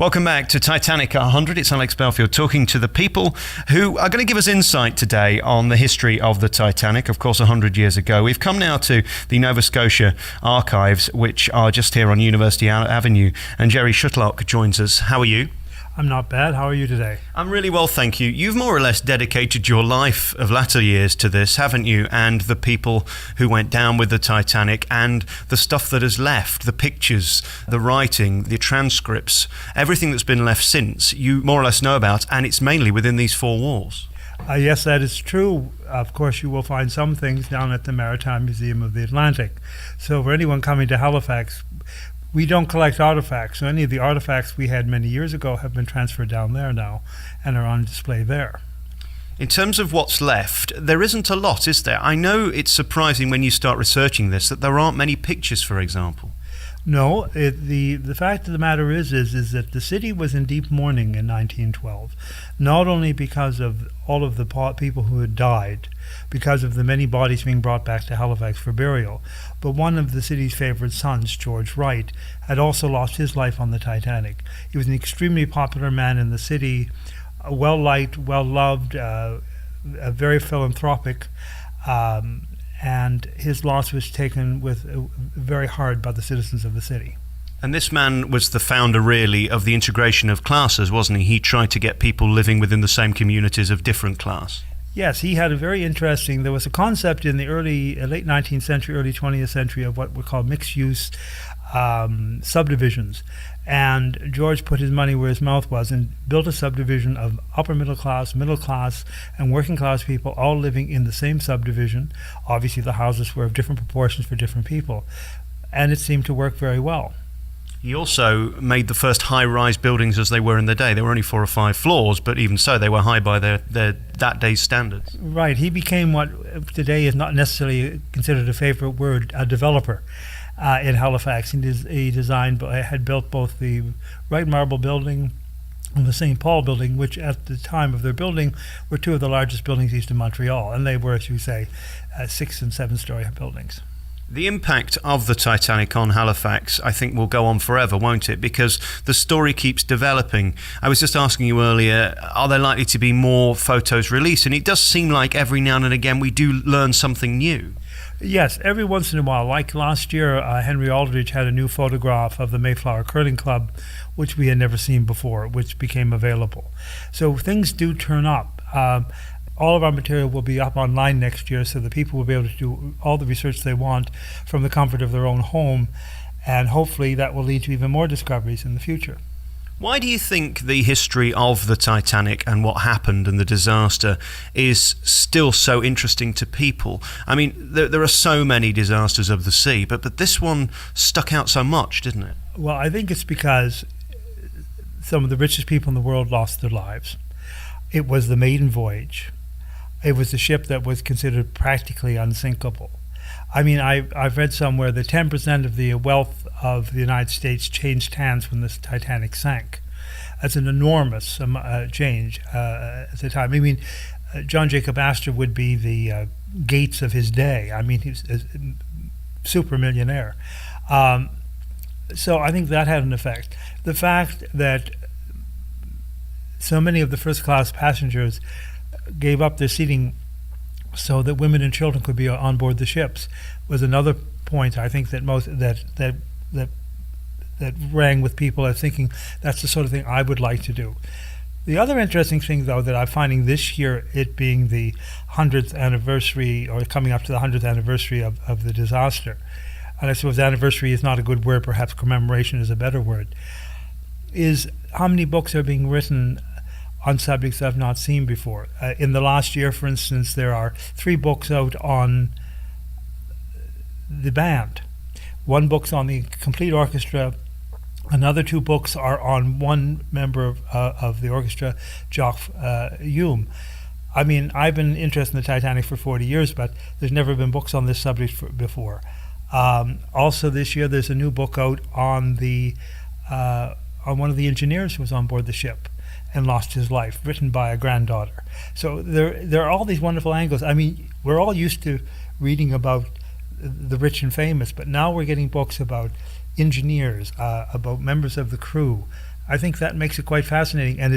Welcome back to Titanic 100. It's Alex Belfield talking to the people who are going to give us insight today on the history of the Titanic, of course, 100 years ago. We've come now to the Nova Scotia archives, which are just here on University Avenue. And Jerry Shutlock joins us. How are you? I'm not bad. How are you today? I'm really well, thank you. You've more or less dedicated your life of latter years to this, haven't you? And the people who went down with the Titanic and the stuff that has left, the pictures, the writing, the transcripts, everything that's been left since, you more or less know about, and it's mainly within these four walls. Yes, that is true. Of course, you will find some things down at the Maritime Museum of the Atlantic. So for anyone coming to Halifax, we don't collect artifacts, so any of the artifacts we had many years ago have been transferred down there now and are on display there. In terms of what's left, there isn't a lot, is there? I know it's surprising when you start researching this that there aren't many pictures, for example. No, the fact of the matter is that the city was in deep mourning in 1912, not only because of all of the people who had died, because of the many bodies being brought back to Halifax for burial, but one of the city's favorite sons, George Wright, had also lost his life on the Titanic. He was an extremely popular man in the city, well-liked, well-loved, very philanthropic, and his loss was taken with very hard by the citizens of the city. And this man was the founder, really, of the integration of classes, wasn't he? He tried to get people living within the same communities of different class. Yes, he had a very interesting, there was a concept in the late 19th century, early 20th century of what were called mixed-use subdivisions. And George put his money where his mouth was and built a subdivision of upper middle class, and working class people all living in the same subdivision. Obviously the houses were of different proportions for different people. And it seemed to work very well. He also made the first high-rise buildings as they were in the day. There were only 4 or 5 floors, but even so, they were high by that day's standards. Right. He became what today is not necessarily considered a favorite word, a developer in Halifax. He had built both the Wright Marble Building and the St. Paul Building, which at the time of their building were 2 of the largest buildings east of Montreal, and they were, as you say, 6- and 7-story buildings. The impact of the Titanic on Halifax, I think, will go on forever, won't it? Because the story keeps developing. I was just asking you earlier, are there likely to be more photos released? And it does seem like every now and again we do learn something new. Yes, every once in a while. Like last year, Henry Aldridge had a new photograph of the Mayflower Curling Club, which we had never seen before, which became available. So things do turn up. All of our material will be up online next year, so that people will be able to do all the research they want from the comfort of their own home, and hopefully that will lead to even more discoveries in the future. Why do you think the history of the Titanic and what happened and the disaster is still so interesting to people? I mean, there are so many disasters of the sea, but this one stuck out so much, didn't it? Well, I think it's because some of the richest people in the world lost their lives. It was the maiden voyage. It was a ship that was considered practically unsinkable. I mean, I've read somewhere that 10% of the wealth of the United States changed hands when this Titanic sank. That's an enormous change at the time. I mean, John Jacob Astor would be the Gates of his day. I mean, he's a super millionaire. So I think that had an effect. The fact that so many of the first-class passengers gave up their seating so that women and children could be on board the ships was another point I think that that rang with people as thinking that's the sort of thing I would like to do. The other interesting thing, though, that I'm finding this year, it being the 100th anniversary, or coming up to the 100th anniversary of the disaster, and I suppose anniversary is not a good word, perhaps commemoration is a better word, is how many books are being written on subjects I've not seen before. In the last year, for instance, there are 3 books out on the band. 1 book's on the complete orchestra. Another 2 books are on one member of the orchestra, Jock Hume. I mean, I've been interested in the Titanic for 40 years, but there's never been books on this subject before. Also this year, there's a new book out on one of the engineers who was on board the ship and lost his life, written by a granddaughter. So there are all these wonderful angles. I mean, we're all used to reading about the rich and famous, but now we're getting books about engineers, about members of the crew, I think that makes it quite fascinating, and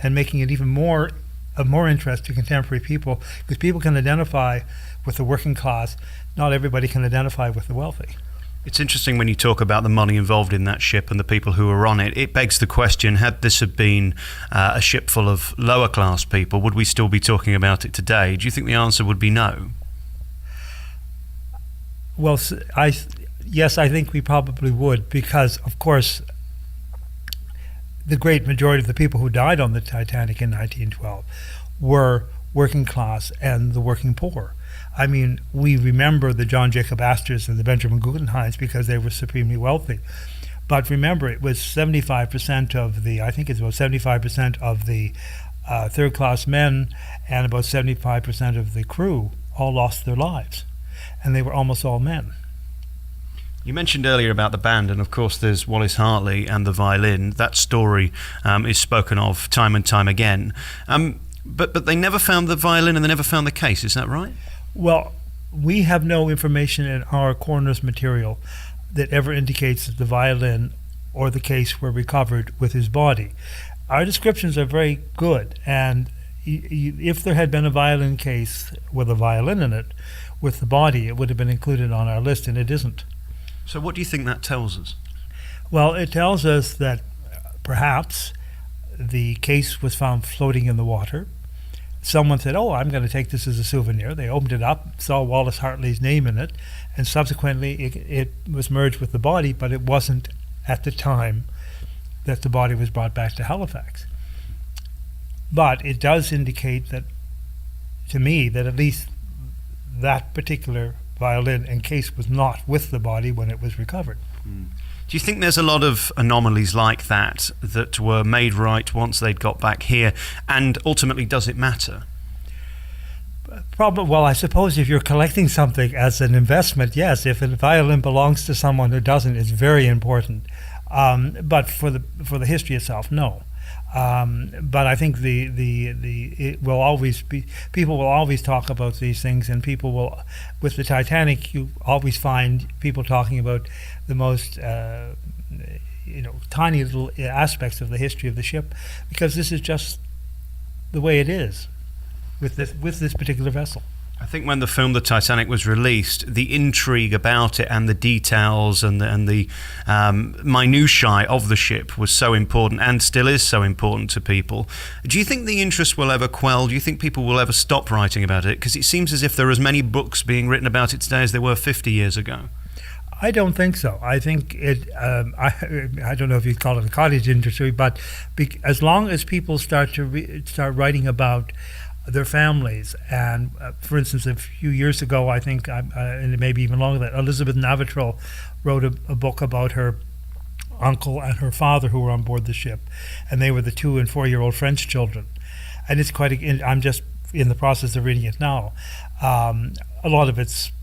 and making it even more of more interest to contemporary people, because people can identify with the working class. Not everybody can identify with the wealthy. It's interesting when you talk about the money involved in that ship and the people who were on it. It begs the question, had this have been a ship full of lower class people, would we still be talking about it today? Do you think the answer would be no? Well, yes, I think we probably would, because, of course, the great majority of the people who died on the Titanic in 1912 were working class and the working poor. I mean, we remember the John Jacob Astors and the Benjamin Guggenheims because they were supremely wealthy. But remember, it was 75% of the, I think it's about 75% of the third-class men and about 75% of the crew all lost their lives. And they were almost all men. You mentioned earlier about the band, and of course there's Wallace Hartley and the Violin. That story is spoken of time and time again. But they never found the violin and they never found the case, is that right? Well, we have no information in our coroner's material that ever indicates that the violin or the case were recovered with his body. Our descriptions are very good, and if there had been a violin case with a violin in it, with the body, it would have been included on our list, and it isn't. So what do you think that tells us? Well, it tells us that perhaps the case was found floating in the water. Someone said, oh, I'm going to take this as a souvenir. They opened it up, saw Wallace Hartley's name in it, and subsequently it was merged with the body, but it wasn't at the time that the body was brought back to Halifax. But it does indicate that, to me, that at least that particular violin and case was not with the body when it was recovered. Do you think there's a lot of anomalies like that that were made right once they'd got back here, and ultimately does it matter? Probably. Well, I suppose if you're collecting something as an investment, yes. If a violin belongs to someone who doesn't, it's very important. But for the history itself, no. But I think it will always be, people will always talk about these things, and people will, with the Titanic, you always find people talking about the most tiny little aspects of the history of the ship, because this is just the way it is with this particular vessel. I think when the film The Titanic was released, the intrigue about it and the details and the minutiae of the ship was so important, and still is so important to people. Do you think the interest will ever quell? Do you think people will ever stop writing about it? Because it seems as if there are as many books being written about it today as there were 50 years ago. I don't think so. I think it. I don't know if you'd call it a cottage industry, but as long as people start writing about their families, and for instance, a few years ago, I think, and maybe even longer than that, Elizabeth Navitral wrote a book about her uncle and her father who were on board the ship, and they were the 2- and 4-year-old French children. And it's I'm just in the process of reading it now. A lot of it's,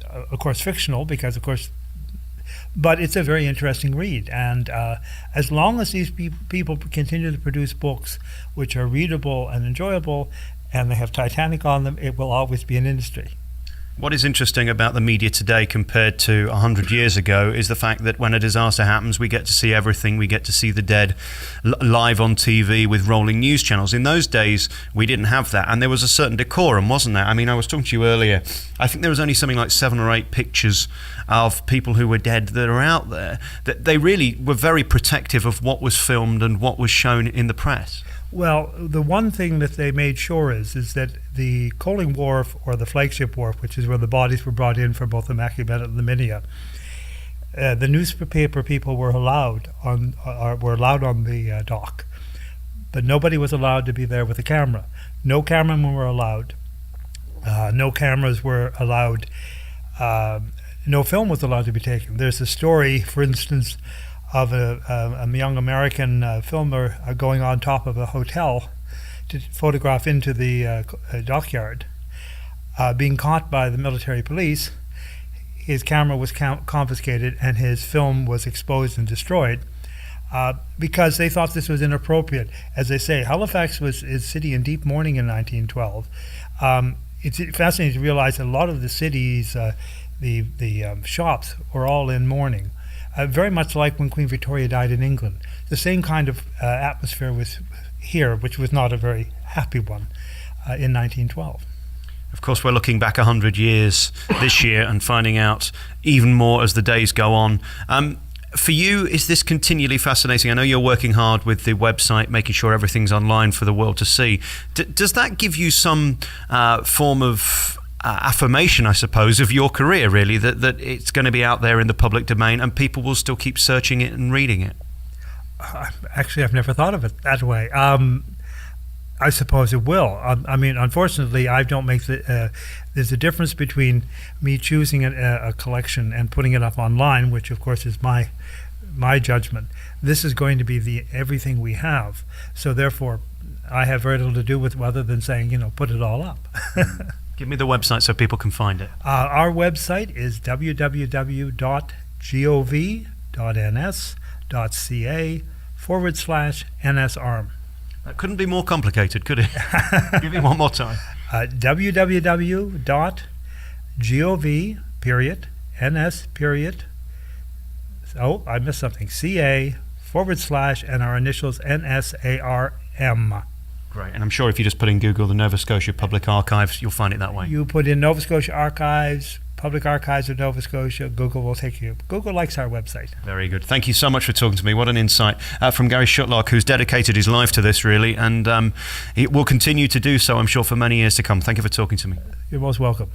of course, fictional, because, of course, but it's a very interesting read. And as long as these people continue to produce books which are readable and enjoyable, and they have Titanic on them, it will always be an industry. What is interesting about the media today compared to 100 years ago is the fact that when a disaster happens, we get to see everything. We get to see the dead live on TV with rolling news channels. In those days, we didn't have that, and there was a certain decorum, wasn't there? I mean, I was talking to you earlier. I think there was only something like 7 or 8 pictures of people who were dead that are out there. That they really were very protective of what was filmed and what was shown in the press. Well, the one thing that they made sure is that the coaling wharf, or the flagship wharf, which is where the bodies were brought in for both the Mackie Bennett and the Minia, the newspaper people were allowed on the dock, but nobody was allowed to be there with a camera. No cameramen were allowed. No cameras were allowed. No film was allowed to be taken. There's a story, for instance, of a young American filmer going on top of a hotel to photograph into the dockyard, being caught by the military police. His camera was confiscated and his film was exposed and destroyed because they thought this was inappropriate. As they say, Halifax was a city in deep mourning in 1912. It's fascinating to realize that a lot of the cities, the shops were all in mourning. very much like when Queen Victoria died in England. The same kind of atmosphere was here, which was not a very happy one in 1912. Of course, we're looking back 100 years this year and finding out even more as the days go on. For you, is this continually fascinating? I know you're working hard with the website, making sure everything's online for the world to see. Does that give you some form of affirmation, I suppose, of your career, really, that it's going to be out there in the public domain and people will still keep searching it and reading it? Actually, I've never thought of it that way. I suppose it will. I mean, unfortunately, I don't make there's a difference between me choosing a collection and putting it up online, which of course is my judgment. This is going to be everything we have. So therefore, I have very little to do with other than saying, put it all up. Give me the website so people can find it. Our website is www.gov.ns.ca/NSARM. That couldn't be more complicated, could it? Give me one more time. www.gov.ns. Oh, I missed something. CA/ and our initials NSARM. Great. And I'm sure if you just put in Google the Nova Scotia Public Archives, you'll find it that way. You put in Nova Scotia Archives, Public Archives of Nova Scotia, Google will take you. Google likes our website. Very good. Thank you so much for talking to me. What an insight from Gary Shutlock, who's dedicated his life to this, really, and he will continue to do so, I'm sure, for many years to come. Thank you for talking to me. You're most welcome.